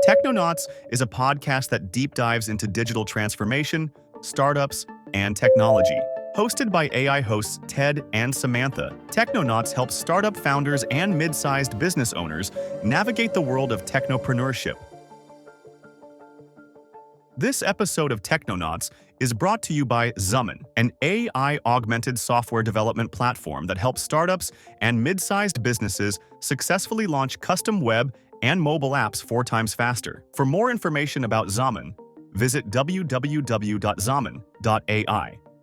Technonauts is a podcast that deep dives into digital transformation, startups, and technology. Hosted by AI hosts Ted and Samantha, Technonauts helps startup founders and mid-sized business owners navigate the world of technopreneurship. This episode of Technonauts is brought to you by Zumin, an AI-augmented software development platform that helps startups and mid-sized businesses successfully launch custom web and mobile apps 4 times faster. For more information about Zumin, visit www.zumin.ai.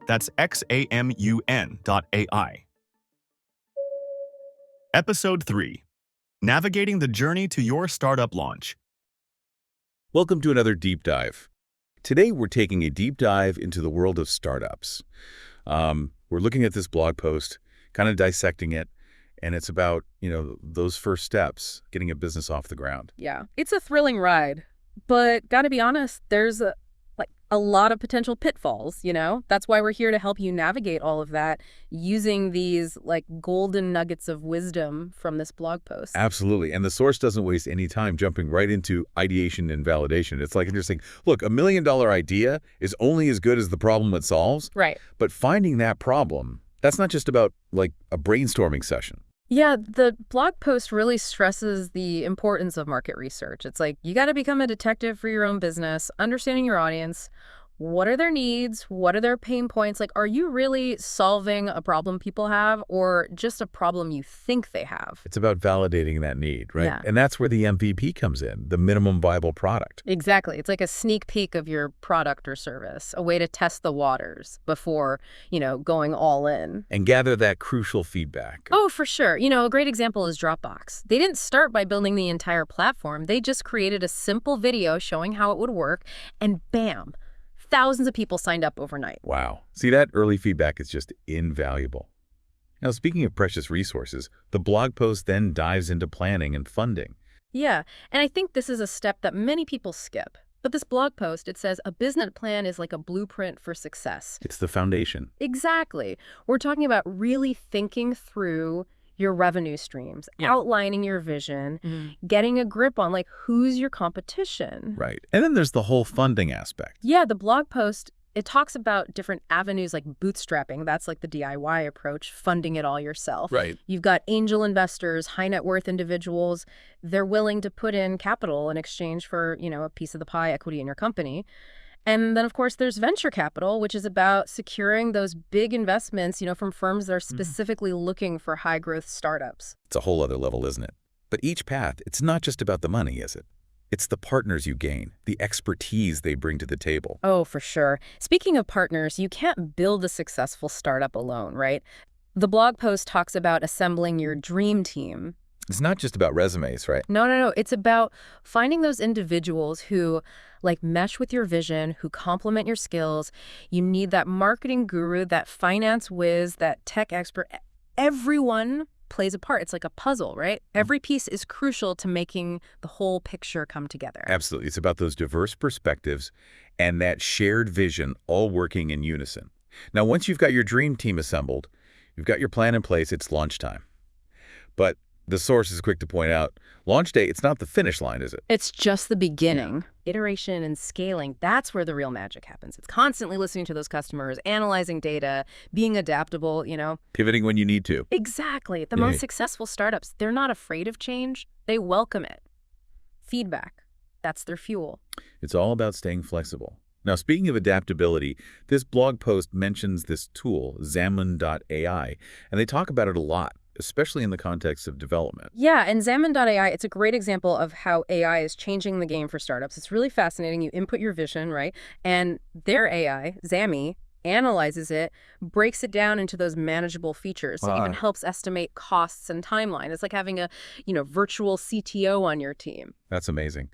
That's XAMUN.ai. Episode 3. Navigating the journey to your startup launch. Welcome to another deep dive. Today we're taking a deep dive into the world of startups. We're looking at this blog post, kind of dissecting it, and it's about, those first steps, getting a business off the ground. Yeah, it's a thrilling ride, but gotta be honest, there's a lot of potential pitfalls, That's why we're here to help you navigate all of that using these golden nuggets of wisdom from this blog post. Absolutely. And the source doesn't waste any time jumping right into ideation and validation. It's like you're saying, look, $1 million idea is only as good as the problem it solves. Right. But finding that problem, that's not just about a brainstorming session. Yeah, the blog post really stresses the importance of market research. It's like, you got to become a detective for your own business, understanding your audience. What are their needs? What are their pain points? Are you really solving a problem people have or just a problem you think they have? It's about validating that need, right? Yeah. And that's where the MVP comes in, the minimum viable product. Exactly. It's like a sneak peek of your product or service, a way to test the waters before, going all in. And gather that crucial feedback. Oh, for sure. A great example is Dropbox. They didn't start by building the entire platform. They just created a simple video showing how it would work, and bam, thousands of people signed up overnight. Wow. See, that early feedback is just invaluable. Now, speaking of precious resources, the blog post then dives into planning and funding. Yeah, and I think this is a step that many people skip. But this blog post, it says a business plan is like a blueprint for success. It's the foundation. Exactly. We're talking about really thinking through your revenue streams, outlining your vision, getting a grip on who's your competition. Right. And then there's the whole funding aspect. Yeah, the blog post, it talks about different avenues like bootstrapping. That's the DIY approach, funding it all yourself. Right. You've got angel investors, high net worth individuals. They're willing to put in capital in exchange for, a piece of the pie, equity in your company. And then, of course, there's venture capital, which is about securing those big investments, from firms that are specifically looking for high-growth startups. It's a whole other level, isn't it? But each path, it's not just about the money, is it? It's the partners you gain, the expertise they bring to the table. Oh, for sure. Speaking of partners, you can't build a successful startup alone, right? The blog post talks about assembling your dream team. It's not just about resumes, right? No. It's about finding those individuals who mesh with your vision, who complement your skills. You need that marketing guru, that finance whiz, that tech expert. Everyone plays a part. It's like a puzzle, right? Every piece is crucial to making the whole picture come together. Absolutely. It's about those diverse perspectives and that shared vision all working in unison. Now, once you've got your dream team assembled, you've got your plan in place, it's launch time. But the source is quick to point out, launch day, it's not the finish line, is it? It's just the beginning. Iteration and scaling, that's where the real magic happens. It's constantly listening to those customers, analyzing data, being adaptable, Pivoting when you need to. Exactly. The most successful startups, they're not afraid of change. They welcome it. Feedback, that's their fuel. It's all about staying flexible. Now, speaking of adaptability, this blog post mentions this tool, Zumin.ai, and they talk about it a lot, especially in the context of development. Yeah, and Zumin.ai, it's a great example of how AI is changing the game for startups. It's really fascinating. You input your vision, right? And their AI, Zami, analyzes it, breaks it down into those manageable features. It even helps estimate costs and timeline. It's like having a, virtual CTO on your team. That's amazing.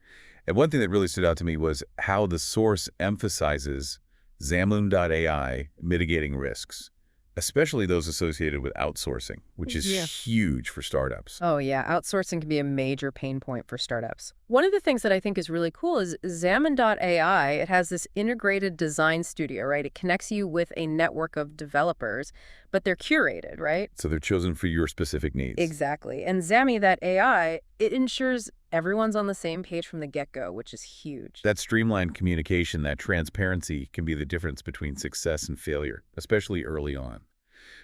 And one thing that really stood out to me was how the source emphasizes Zumin.ai mitigating risks, especially those associated with outsourcing, which is huge for startups. Oh, yeah. Outsourcing can be a major pain point for startups. One of the things that I think is really cool is Zumin.ai. It has this integrated design studio, right? It connects you with a network of developers, but they're curated, right? So they're chosen for your specific needs. Exactly. And Zami, that AI, it ensures Everyone's on the same page from the get-go, which is huge. That streamlined communication, that transparency can be the difference between success and failure, especially early on.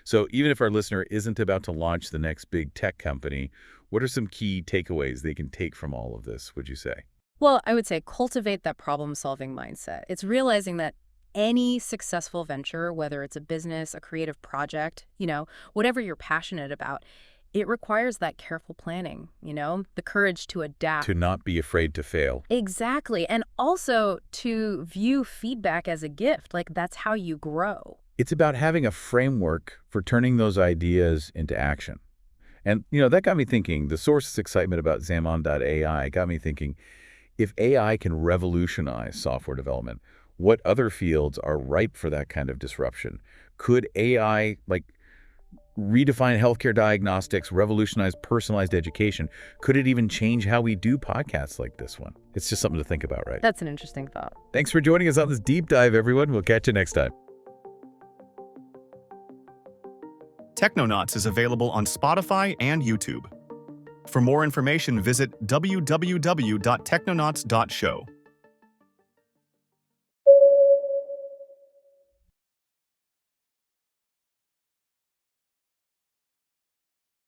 So even if our listener isn't about to launch the next big tech company, what are some key takeaways they can take from all of this, would you say? Well, I would say cultivate that problem-solving mindset. It's realizing that any successful venture, whether it's a business, a creative project, whatever you're passionate about, it requires that careful planning, the courage to adapt. To not be afraid to fail. Exactly. And also to view feedback as a gift. Like, that's how you grow. It's about having a framework for turning those ideas into action. And, that got me thinking, the source's excitement about Zaman.ai got me thinking, if AI can revolutionize software development, what other fields are ripe for that kind of disruption? Could AI, redefine healthcare diagnostics, revolutionize personalized education? Could it even change how we do podcasts like this one? It's just something to think about, right? That's an interesting thought. Thanks for joining us on this deep dive, everyone. We'll catch you next time. Technonauts is available on Spotify and YouTube. For more information, visit www.technonauts.show.